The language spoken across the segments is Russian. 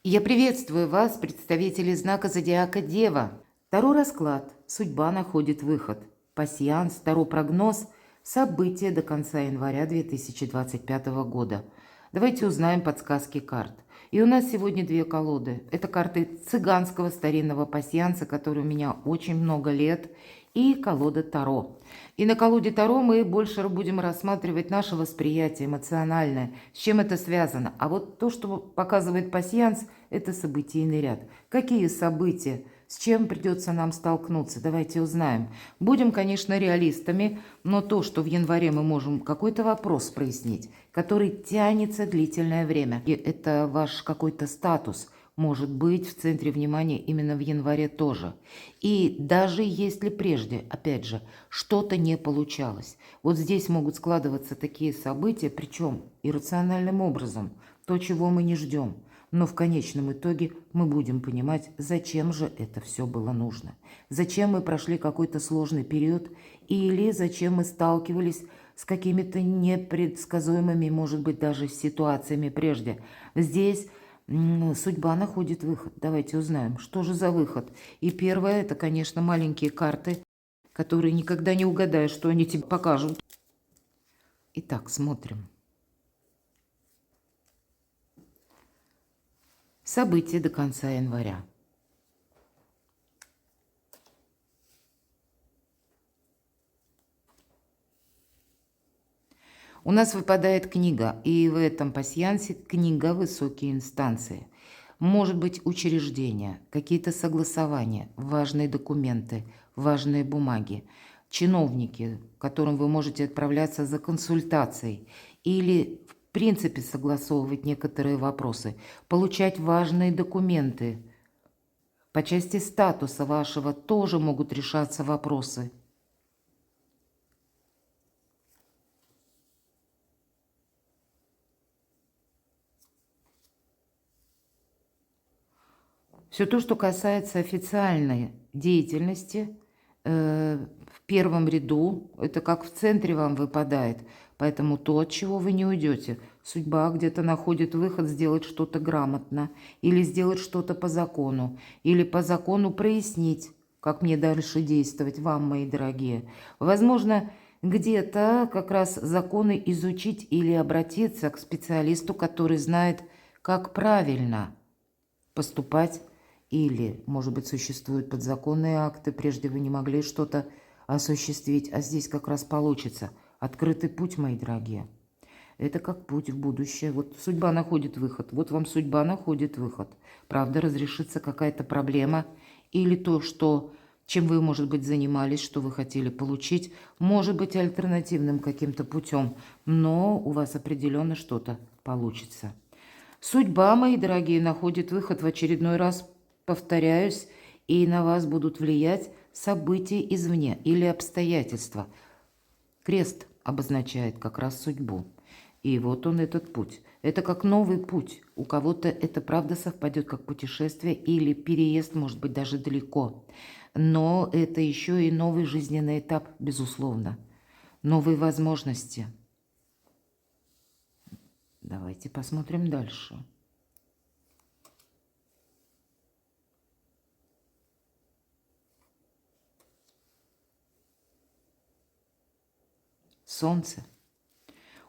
Я приветствую вас, представители знака зодиака Дева. Таро расклад. Судьба находит выход. Пасьянс, Таро прогноз. События до конца января 2025 года. Давайте узнаем подсказки карт. И у нас сегодня две колоды. Это карты цыганского старинного пасьянса, который у меня очень много лет, и колода Таро. И на колоде Таро мы больше будем рассматривать наше восприятие эмоциональное, с чем это связано. А вот то, что показывает пасьянс, это событийный ряд. Какие события, с чем придется нам столкнуться, давайте узнаем. Будем, конечно, реалистами, но то, что в январе мы можем какой-то вопрос прояснить, который тянется длительное время, и это ваш какой-то статус – может быть в центре внимания именно в январе тоже. И даже если прежде, опять же, что-то не получалось, вот здесь могут складываться такие события, причем иррациональным образом, то, чего мы не ждем. Но в конечном итоге мы будем понимать, зачем же это все было нужно. Зачем мы прошли какой-то сложный период или зачем мы сталкивались с какими-то непредсказуемыми, может быть, даже ситуациями прежде. Здесь судьба находит выход. Давайте узнаем, что же за выход. И первое, это, конечно, маленькие карты, которые никогда не угадаешь, что они тебе покажут. Итак, смотрим. События до конца января. У нас выпадает книга, и в этом пасьянсе книга «Высокие инстанции». Может быть учреждения, какие-то согласования, важные документы, важные бумаги, чиновники, к которым вы можете отправляться за консультацией или в принципе согласовывать некоторые вопросы, получать важные документы. По части статуса вашего тоже могут решаться вопросы. Все то, что касается официальной деятельности, в первом ряду, это как в центре вам выпадает. Поэтому то, от чего вы не уйдете. Судьба где-то находит выход сделать что-то грамотно, или сделать что-то по закону, или по закону прояснить, как мне дальше действовать вам, мои дорогие. Возможно, где-то как раз законы изучить или обратиться к специалисту, который знает, как правильно поступать. Или, может быть, существуют подзаконные акты, прежде вы не могли что-то осуществить, а здесь как раз получится. Открытый путь, мои дорогие. Это как путь в будущее. Вот судьба находит выход. Вот вам судьба находит выход. Правда, разрешится какая-то проблема или то, что, чем вы, может быть, занимались, что вы хотели получить, может быть альтернативным каким-то путем, но у вас определенно что-то получится. Судьба, мои дорогие, находит выход в очередной раз. Повторяюсь, и на вас будут влиять события извне или обстоятельства. Крест обозначает как раз судьбу. И вот он, этот путь. Это как новый путь. У кого-то это правда совпадет как путешествие или переезд, может быть, даже далеко. Но это еще и новый жизненный этап, безусловно. Новые возможности. Давайте посмотрим дальше. Солнце.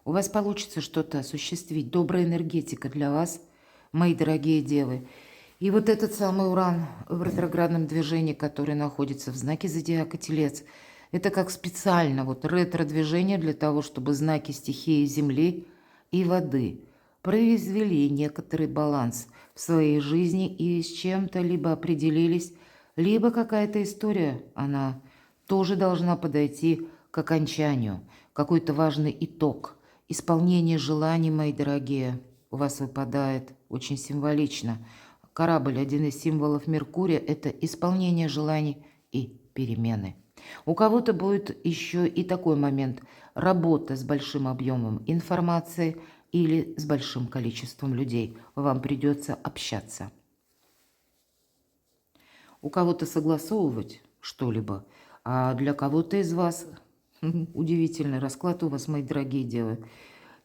У вас получится что-то осуществить. Добрая энергетика для вас, мои дорогие девы. И вот этот самый Уран в ретроградном движении, который находится в знаке зодиака Телец, это как специально вот ретро-движение для того, чтобы знаки стихии Земли и воды произвели некоторый баланс в своей жизни и с чем-то либо определились, либо какая-то история, она тоже должна подойти к окончанию, какой-то важный итог. Исполнение желаний, мои дорогие, у вас выпадает очень символично. Корабль, один из символов Меркурия, это исполнение желаний и перемены. У кого-то будет еще и такой момент – работа с большим объемом информации или с большим количеством людей. Вам придется общаться. У кого-то согласовывать что-либо, а для кого-то из вас удивительный расклад у вас, мои дорогие девы.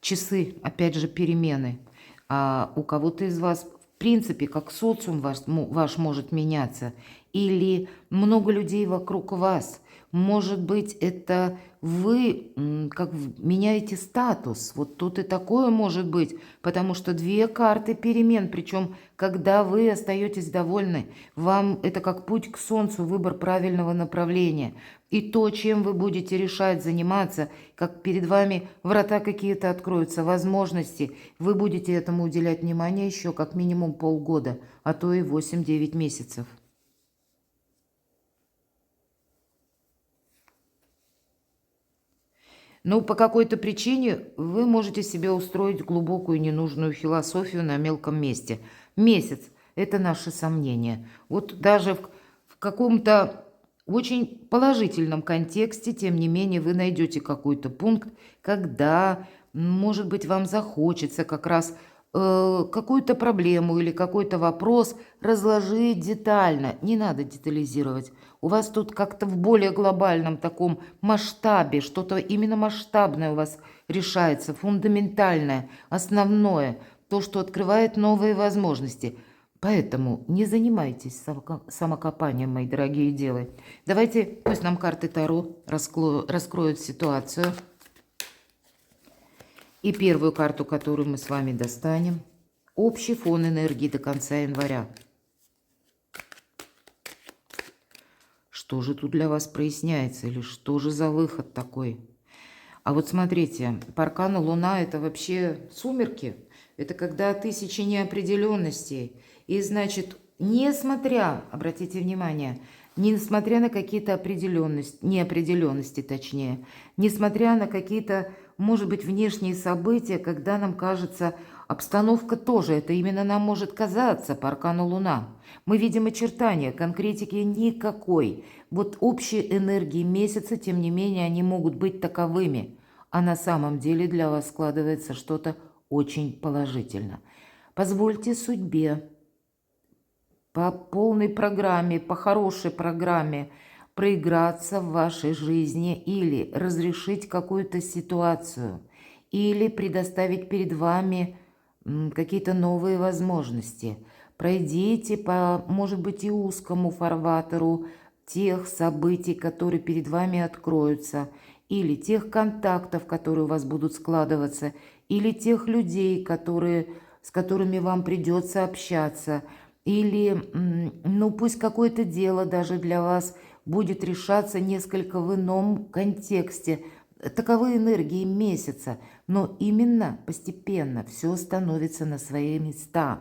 Часы, опять же, перемены. А у кого-то из вас принципе, как социум ваш может меняться, или много людей вокруг вас. Может быть, это вы меняете статус. Вот тут и такое может быть, потому что две карты перемен, причем когда вы остаетесь довольны, вам это как путь к солнцу, выбор правильного направления. И то, чем вы будете решать, заниматься, как перед вами врата какие-то откроются, возможности, вы будете этому уделять внимание еще как минимум полгода, а то и 8-9 месяцев. Но по какой-то причине вы можете себе устроить глубокую ненужную философию на мелком месте. Месяц– это наши сомнения. Вот даже в каком-то очень положительном контексте, тем не менее, вы найдете какой-то пункт, когда, может быть, вам захочется как раз какую-то проблему или какой-то вопрос разложить детально. Не надо детализировать. У вас тут как-то в более глобальном таком масштабе, что-то именно масштабное у вас решается, фундаментальное, основное, то, что открывает новые возможности. Поэтому не занимайтесь самокопанием, мои дорогие девы. Давайте, пусть нам карты Таро раскроют ситуацию. И первую карту, которую мы с вами достанем. Общий фон энергии до конца января. Что же тут для вас проясняется? Или что же за выход такой? А вот смотрите, по аркану Луна – это вообще сумерки. Это когда тысячи неопределенностей. И значит, несмотря, обратите внимание, несмотря на какие-то неопределенности точнее, несмотря на какие-то, может быть, внешние события, когда нам кажется, обстановка тоже, это именно нам может казаться по аркану Луна. Мы видим очертания, конкретики никакой. Вот общие энергии месяца, тем не менее, они могут быть таковыми. А на самом деле для вас складывается что-то очень положительно. Позвольте судьбе по полной программе, по хорошей программе проиграться в вашей жизни или разрешить какую-то ситуацию, или предоставить перед вами какие-то новые возможности. Пройдите по, может быть, и узкому фарватеру тех событий, которые перед вами откроются, или тех контактов, которые у вас будут складываться, или тех людей, с которыми вам придется общаться, или, ну, пусть какое-то дело даже для вас будет решаться несколько в ином контексте. Таковы энергии месяца, но именно постепенно все становится на свои места.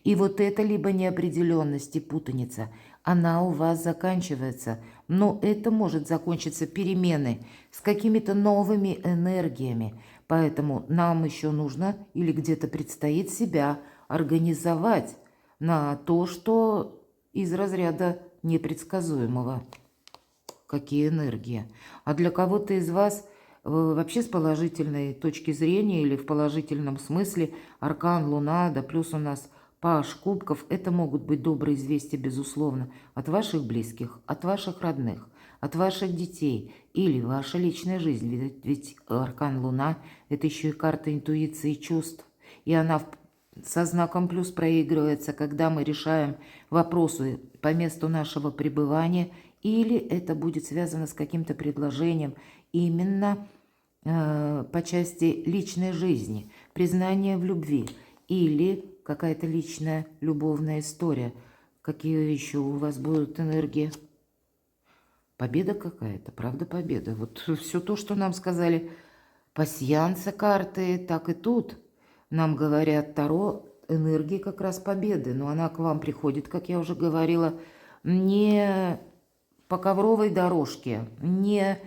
И вот это либо неопределенность и путаница, она у вас заканчивается, но это может закончиться переменой с какими-то новыми энергиями. Поэтому нам еще нужно или где-то предстоит себя организовать на то, что из разряда непредсказуемого. Какие энергии. А для кого-то из вас вообще с положительной точки зрения или в положительном смысле аркан Луна, да плюс у нас Паш кубков, это могут быть добрые известия, безусловно, от ваших близких, от ваших родных, от ваших детей или ваша личная жизнь. Ведь аркан Луна – это еще и карта интуиции и чувств. И она со знаком плюс проигрывается, когда мы решаем вопросы по месту нашего пребывания, или это будет связано с каким-то предложением именно по части личной жизни, признания в любви, или какая-то личная любовная история. Какие еще у вас будут энергии? Победа какая-то, правда победа. Вот все то, что нам сказали пасьянса карты, так и тут. Нам говорят Таро, энергии как раз победы, но она к вам приходит, как я уже говорила, не по ковровой дорожке, не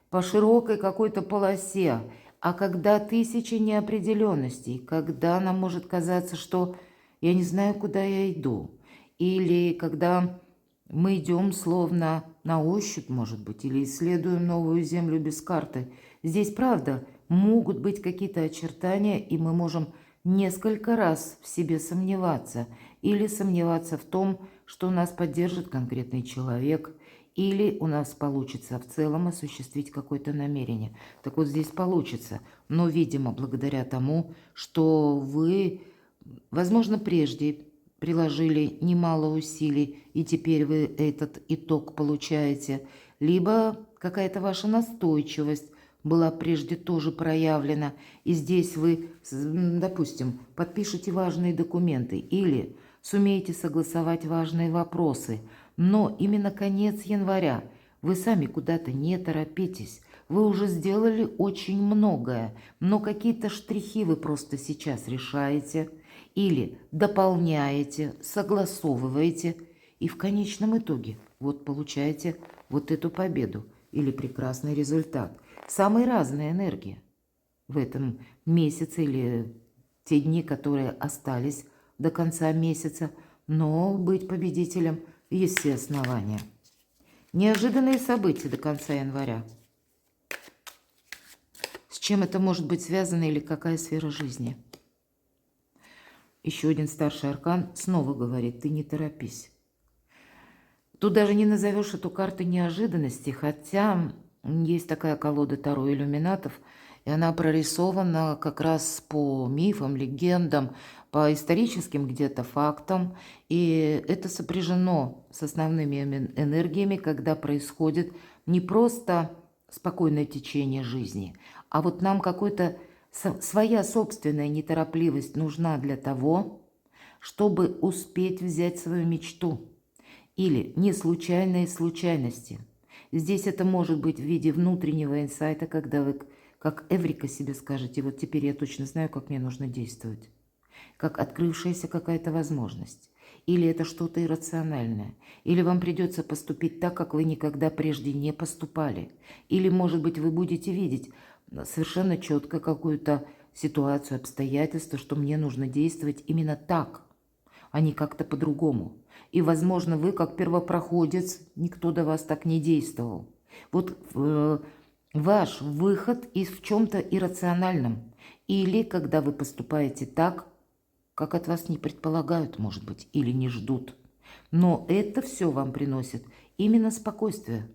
по широкой какой-то полосе, а когда тысячи неопределенностей, когда нам может казаться, что я не знаю, куда я иду, или когда мы идем словно на ощупь, может быть, или исследуем новую землю без карты. Здесь, правда, могут быть какие-то очертания, и мы можем несколько раз в себе сомневаться, или сомневаться в том, что нас поддержит конкретный человек, или у нас получится в целом осуществить какое-то намерение. Так вот здесь получится, но, видимо, благодаря тому, что вы, возможно, прежде приложили немало усилий, и теперь вы этот итог получаете, либо какая-то ваша настойчивость была прежде тоже проявлена, и здесь вы, допустим, подпишете важные документы или сумеете согласовать важные вопросы, но именно конец января, вы сами куда-то не торопитесь, вы уже сделали очень многое, но какие-то штрихи вы просто сейчас решаете или дополняете, согласовываете, и в конечном итоге вот получаете вот эту победу или прекрасный результат. Самые разные энергии в этом месяце или те дни, которые остались до конца месяца, но быть победителем есть все основания. Неожиданные события до конца января. С чем это может быть связано или какая сфера жизни? Еще один старший аркан снова говорит: ты не торопись. Тут даже не назовешь эту карту неожиданности, хотя есть такая колода Таро иллюминатов, и она прорисована как раз по мифам, легендам, по историческим где-то фактам, и это сопряжено с основными энергиями, когда происходит не просто спокойное течение жизни, а вот нам какой-то своя собственная неторопливость нужна для того, чтобы успеть взять свою мечту. Или не случайные случайности. Здесь это может быть в виде внутреннего инсайта, когда вы как эврика себе скажете: вот теперь я точно знаю, как мне нужно действовать. Как открывшаяся какая-то возможность. Или это что-то иррациональное. Или вам придется поступить так, как вы никогда прежде не поступали. Или, может быть, вы будете видеть совершенно четко какую-то ситуацию, обстоятельства, что мне нужно действовать именно так, а не как-то по-другому. И, возможно, вы, как первопроходец, никто до вас так не действовал. Вот ваш выход из в чем-то иррациональном. Или когда вы поступаете так, как от вас не предполагают, может быть, или не ждут. Но это все вам приносит именно спокойствие.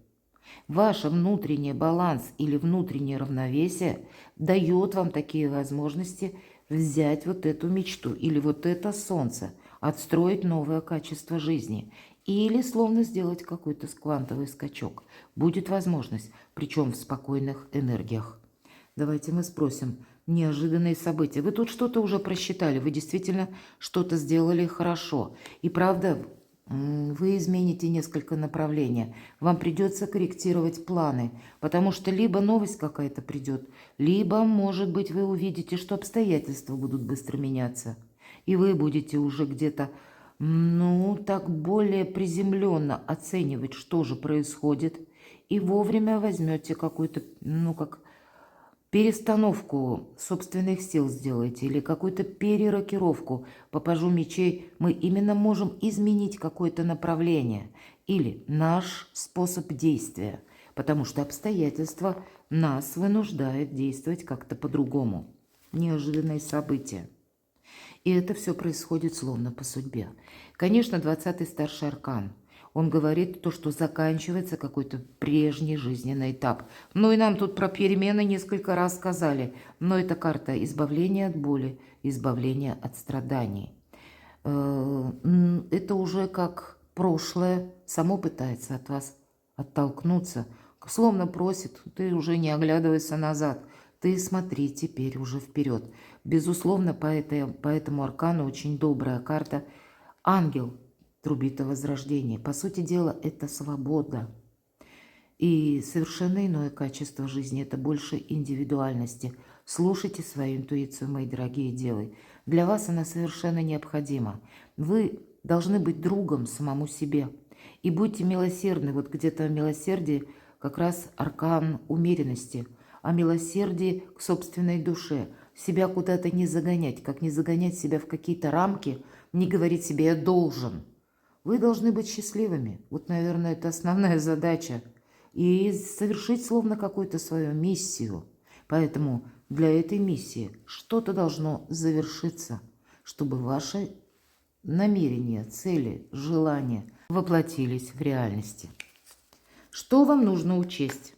Ваш внутренний баланс или внутреннее равновесие дает вам такие возможности взять вот эту мечту или вот это солнце, отстроить новое качество жизни или словно сделать какой-то квантовый скачок. Будет возможность, причем в спокойных энергиях. Давайте мы спросим: неожиданные события. Вы тут что-то уже просчитали, вы действительно что-то сделали хорошо. И правда, вы измените несколько направления. Вам придется корректировать планы, потому что либо новость какая-то придет, либо, может быть, вы увидите, что обстоятельства будут быстро меняться. И вы будете уже где-то, так более приземленно оценивать, что же происходит, и вовремя возьмете какую-то, перестановку собственных сил сделаете или какую-то перерокировку. По пажу мечей мы именно можем изменить какое-то направление или наш способ действия, потому что обстоятельства нас вынуждают действовать как-то по-другому. Неожиданные события. И это все происходит словно по судьбе. Конечно, 20-й старший аркан. Он говорит то, что заканчивается какой-то прежний жизненный этап. Ну и нам тут про перемены несколько раз сказали. Но это карта избавления от боли, избавления от страданий. Это уже как прошлое само пытается от вас оттолкнуться. Словно просит: ты уже не оглядывайся назад. Ты смотри теперь уже вперед. Безусловно, по этому аркану очень добрая карта. Ангел трубит о возрождении. По сути дела, это свобода. И совершенно иное качество жизни. Это больше индивидуальности. Слушайте свою интуицию, мои дорогие девы. Для вас она совершенно необходима. Вы должны быть другом самому себе. И будьте милосердны. Вот где-то о милосердии как раз аркан умеренности. О милосердии к собственной душе. Себя куда-то не загонять. Как не загонять себя в какие-то рамки, не говорить себе: я должен. Вы должны быть счастливыми. Вот, наверное, это основная задача. И совершить словно какую-то свою миссию. Поэтому для этой миссии что-то должно завершиться, чтобы ваши намерения, цели, желания воплотились в реальности. Что вам нужно учесть?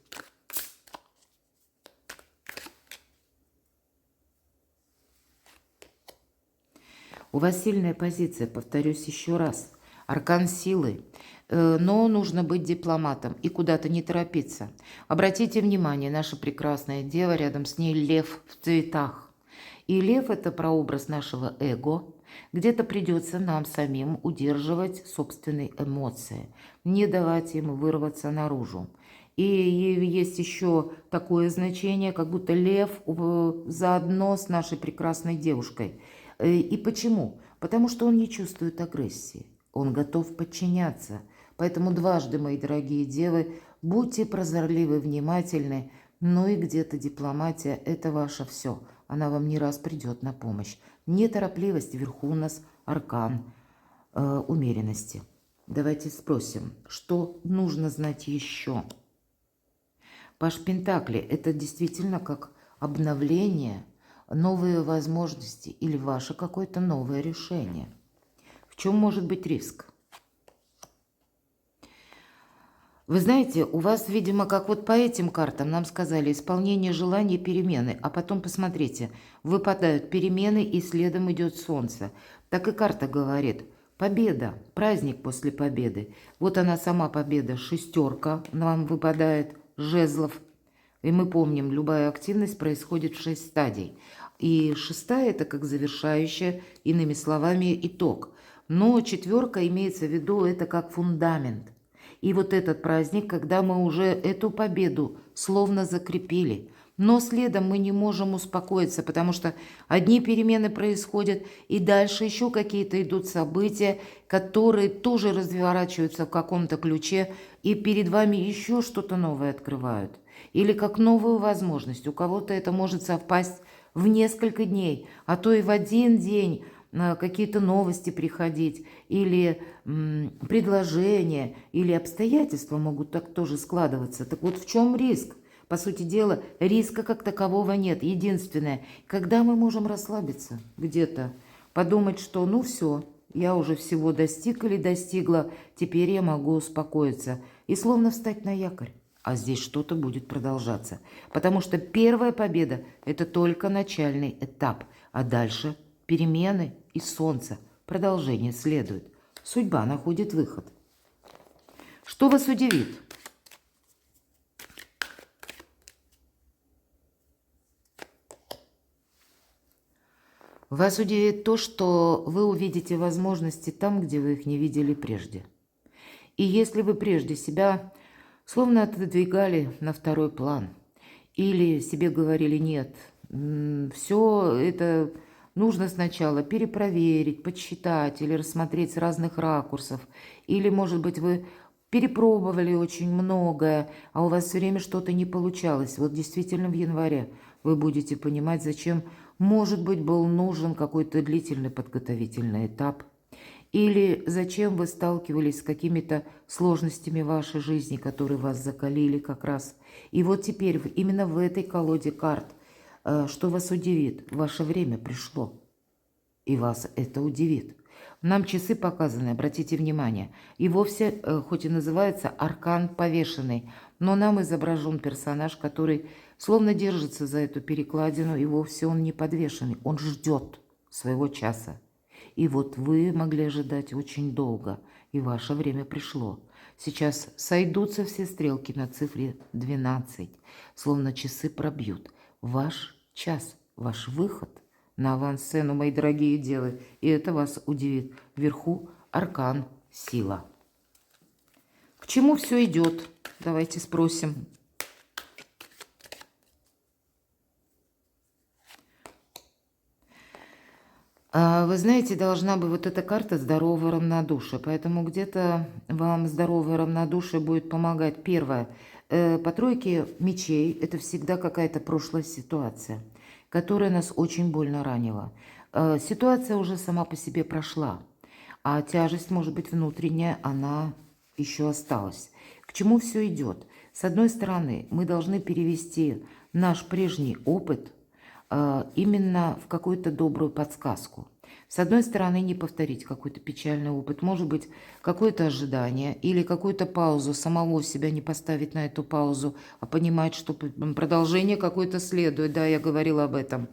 У вас сильная позиция, повторюсь еще раз. Аркан силы. Но нужно быть дипломатом и куда-то не торопиться. Обратите внимание, наша прекрасная дева, рядом с ней лев в цветах. И лев – это прообраз нашего эго. Где-то придется нам самим удерживать собственные эмоции, не давать им вырваться наружу. И есть еще такое значение, как будто лев заодно с нашей прекрасной девушкой. И почему? Потому что он не чувствует агрессии, он готов подчиняться. Поэтому дважды, мои дорогие девы, будьте прозорливы, внимательны, но и где-то дипломатия – это ваше все. Она вам не раз придет на помощь. Неторопливость, вверху у нас аркан умеренности. Давайте спросим, что нужно знать еще? Паш Пентакли – это действительно как обновление, новые возможности или ваше какое-то новое решение. В чем может быть риск? Вы знаете, у вас, видимо, как вот по этим картам нам сказали, исполнение желаний, перемены, а потом посмотрите, выпадают перемены и следом идет солнце. Так и карта говорит, победа, праздник после победы. Вот она сама победа, шестерка нам выпадает, жезлов. И мы помним, любая активность происходит в 6 стадий. И шестая – это как завершающая, иными словами, итог. Но четверка имеется в виду, это как фундамент. И вот этот праздник, когда мы уже эту победу словно закрепили. Но следом мы не можем успокоиться, потому что одни перемены происходят, и дальше еще какие-то идут события, которые тоже разворачиваются в каком-то ключе, и перед вами еще что-то новое открывают. Или как новую возможность. У кого-то это может совпасть в несколько дней, а то и в один день, какие-то новости приходить, или предложения, или обстоятельства могут так тоже складываться. Так вот в чем риск? По сути дела, риска как такового нет. Единственное, когда мы можем расслабиться где-то, подумать, что ну все, я уже всего достиг или достигла, теперь я могу успокоиться. И словно встать на якорь. А здесь что-то будет продолжаться. Потому что первая победа – это только начальный этап, а дальше перемены и солнце. Продолжение следует. Судьба находит выход. Что вас удивит? Вас удивит то, что вы увидите возможности там, где вы их не видели прежде. И если вы прежде себя словно отодвигали на второй план, или себе говорили «нет», все это нужно сначала перепроверить, подсчитать или рассмотреть с разных ракурсов. Или, может быть, вы перепробовали очень многое, а у вас все время что-то не получалось. Вот действительно в январе вы будете понимать, зачем, может быть, был нужен какой-то длительный подготовительный этап. Или зачем вы сталкивались с какими-то сложностями в вашей жизни, которые вас закалили как раз. И вот теперь именно в этой колоде карт – что вас удивит? Ваше время пришло, и вас это удивит. Нам часы показаны, обратите внимание. И вовсе, хоть и называется аркан повешенный, но нам изображен персонаж, который словно держится за эту перекладину, и вовсе он не подвешенный, он ждет своего часа. И вот вы могли ожидать очень долго, и ваше время пришло. Сейчас сойдутся все стрелки на цифре 12, словно часы пробьют. Ваш час, ваш выход на авансцену, мои дорогие девы, и это вас удивит. Вверху аркан сила. К чему все идет? Давайте спросим. Вы знаете, должна быть вот эта карта здоровое равнодушие, поэтому где-то вам здоровое равнодушие будет помогать. Первое. По тройке мечей это всегда какая-то прошлая ситуация, которая нас очень больно ранила. Ситуация уже сама по себе прошла, а тяжесть, может быть, внутренняя, она еще осталась. К чему все идет? С одной стороны, мы должны перевести наш прежний опыт именно в какую-то добрую подсказку. С одной стороны, не повторить какой-то печальный опыт, может быть, какое-то ожидание или какую-то паузу, самого себя не поставить на эту паузу, а понимать, что продолжение какое-то следует, да, я говорила об этом.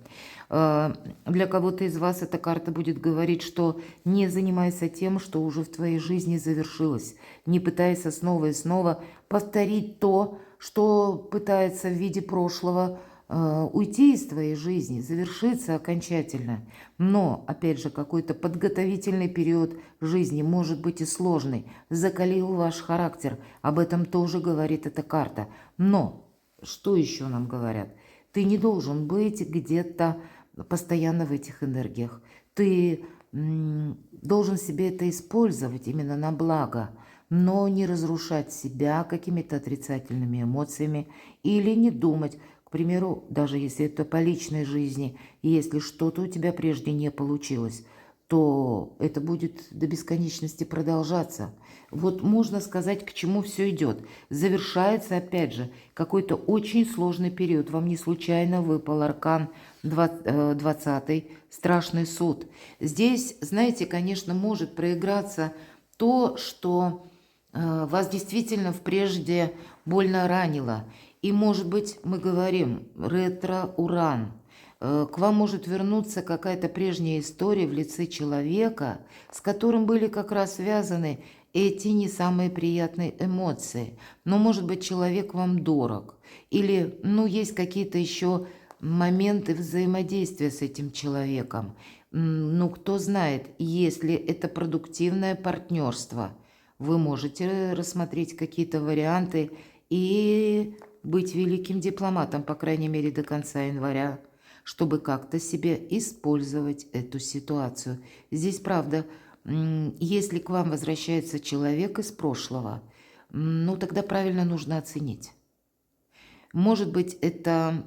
Для кого-то из вас эта карта будет говорить, что не занимайся тем, что уже в твоей жизни завершилось, не пытайся снова и снова повторить то, что пытается в виде прошлого уйти из твоей жизни, завершиться окончательно. Но, опять же, какой-то подготовительный период жизни может быть и сложный, закалил ваш характер, об этом тоже говорит эта карта. Но, что еще нам говорят? Ты не должен быть где-то постоянно в этих энергиях. Ты должен себе это использовать именно на благо, но не разрушать себя какими-то отрицательными эмоциями или не думать. К примеру, даже если это по личной жизни, и если что-то у тебя прежде не получилось, то это будет до бесконечности продолжаться. Вот можно сказать, к чему все идет. Завершается, опять же, какой-то очень сложный период. Вам не случайно выпал аркан 20-й, страшный суд. Здесь, знаете, конечно, может проиграться то, что вас действительно прежде больно ранило. И, может быть, мы говорим ретро-уран. К вам может вернуться какая-то прежняя история в лице человека, с которым были как раз связаны эти не самые приятные эмоции. Но, может быть, человек вам дорог. Или, есть какие-то еще моменты взаимодействия с этим человеком. Кто знает, если это продуктивное партнерство, вы можете рассмотреть какие-то варианты и быть великим дипломатом, по крайней мере, до конца января, чтобы как-то себе использовать эту ситуацию. Здесь, правда, если к вам возвращается человек из прошлого, тогда правильно нужно оценить. Может быть, это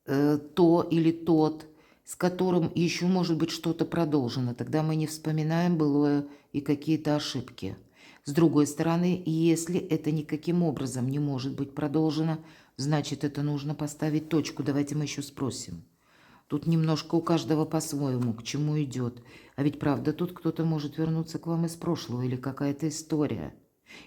то или тот, с которым еще может быть что-то продолжено. Тогда мы не вспоминаем былое и какие-то ошибки. С другой стороны, если это никаким образом не может быть продолжено, значит, это нужно поставить точку. Давайте мы еще спросим. Тут немножко у каждого по-своему, к чему идет. А ведь правда, тут кто-то может вернуться к вам из прошлого или какая-то история.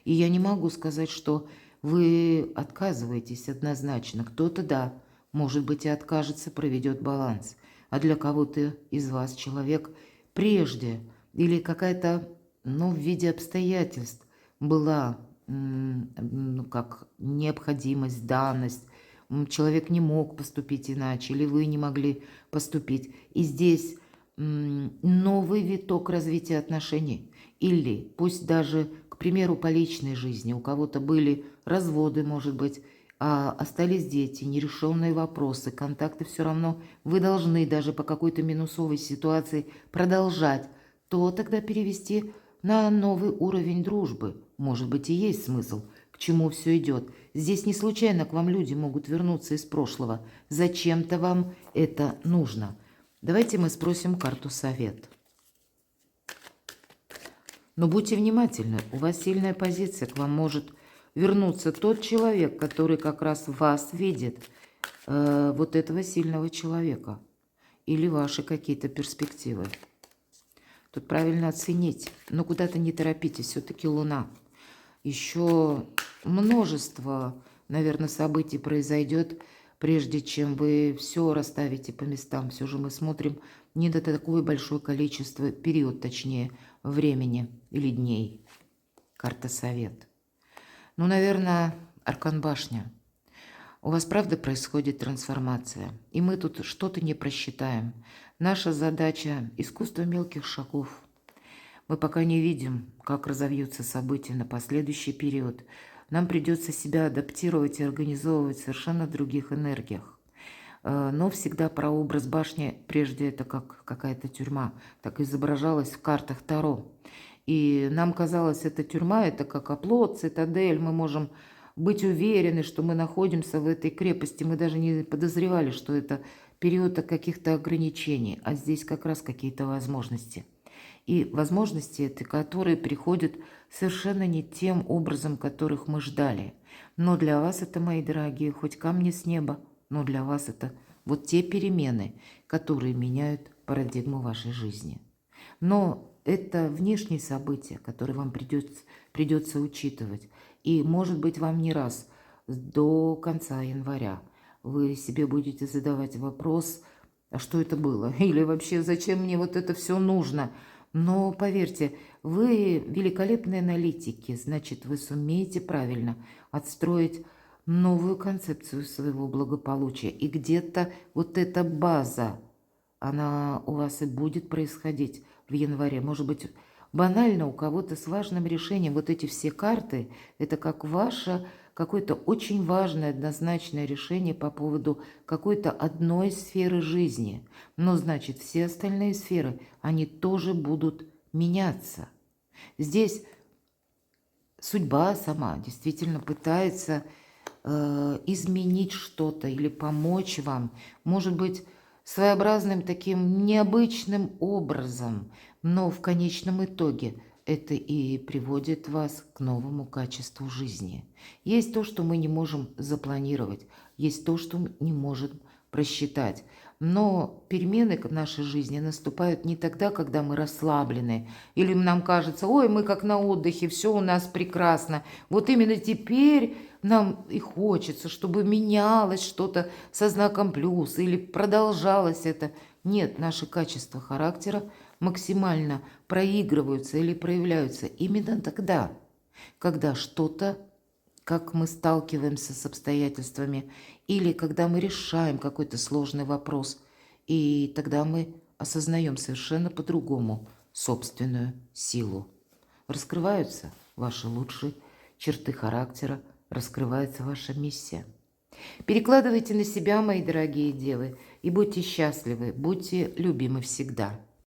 И я не могу сказать, что вы отказываетесь однозначно. Кто-то, да, может быть, и откажется, проведет баланс. А для кого-то из вас человек прежде или какая-то, в виде обстоятельств была, как необходимость, данность. Человек не мог поступить иначе, или вы не могли поступить. И здесь новый виток развития отношений. Или пусть даже, к примеру, по личной жизни. У кого-то были разводы, может быть, а остались дети, нерешенные вопросы, контакты все равно вы должны даже по какой-то минусовой ситуации продолжать, то тогда перевести на новый уровень дружбы. Может быть, и есть смысл, к чему все идет. Здесь не случайно к вам люди могут вернуться из прошлого. Зачем-то вам это нужно. Давайте мы спросим карту совет. Но будьте внимательны, у вас сильная позиция, к вам может вернуться тот человек, который как раз вас видит, вот этого сильного человека. Или ваши какие-то перспективы. Тут правильно оценить. Но куда-то не торопитесь, все-таки Луна. Еще множество, наверное, событий произойдет, прежде чем вы все расставите по местам. Все же мы смотрим не на такое большое количество, период точнее, времени или дней. Карта совет. Наверное, аркан башня. У вас, правда, происходит трансформация, и мы тут что-то не просчитаем. Наша задача – искусство мелких шагов. Мы пока не видим, как разовьются события на последующий период. Нам придется себя адаптировать и организовывать в совершенно других энергиях. Но всегда прообраз башни, прежде это как какая-то тюрьма, так изображалась в картах Таро. И нам казалось, эта тюрьма – это как оплот, цитадель, мы можем быть уверены, что мы находимся в этой крепости. Мы даже не подозревали, что это период каких-то ограничений, а здесь как раз какие-то возможности. И возможности эти, которые приходят совершенно не тем образом, которых мы ждали. Но для вас это, мои дорогие, хоть камни с неба, но для вас это вот те перемены, которые меняют парадигму вашей жизни. Но это внешние события, которые вам придется учитывать. И, может быть, вам не раз до конца января вы себе будете задавать вопрос, а что это было? Или вообще, зачем мне вот это все нужно? Но поверьте, вы великолепные аналитики, значит, вы сумеете правильно отстроить новую концепцию своего благополучия. И где-то вот эта база, она у вас и будет происходить в январе. Может быть, банально у кого-то с важным решением. Вот эти все карты, это как ваше какое-то очень важное однозначное решение по поводу какой-то одной сферы жизни. Но, значит, все остальные сферы, они тоже будут меняться. Здесь судьба сама действительно пытается изменить что-то или помочь вам. Может быть, своеобразным таким необычным образом, но в конечном итоге это и приводит вас к новому качеству жизни. Есть то, что мы не можем запланировать, есть то, что мы не можем просчитать. Но перемены в нашей жизни наступают не тогда, когда мы расслаблены, или нам кажется, ой, мы как на отдыхе, все у нас прекрасно. Вот именно теперь нам и хочется, чтобы менялось что-то со знаком плюс или продолжалось это. Нет, наши качества характера максимально проигрываются или проявляются именно тогда, когда что-то, как мы сталкиваемся с обстоятельствами, или когда мы решаем какой-то сложный вопрос, и тогда мы осознаем совершенно по-другому собственную силу. Раскрываются ваши лучшие черты характера, раскрывается ваша миссия. Перекладывайте на себя, мои дорогие девы, и будьте счастливы, будьте любимы всегда.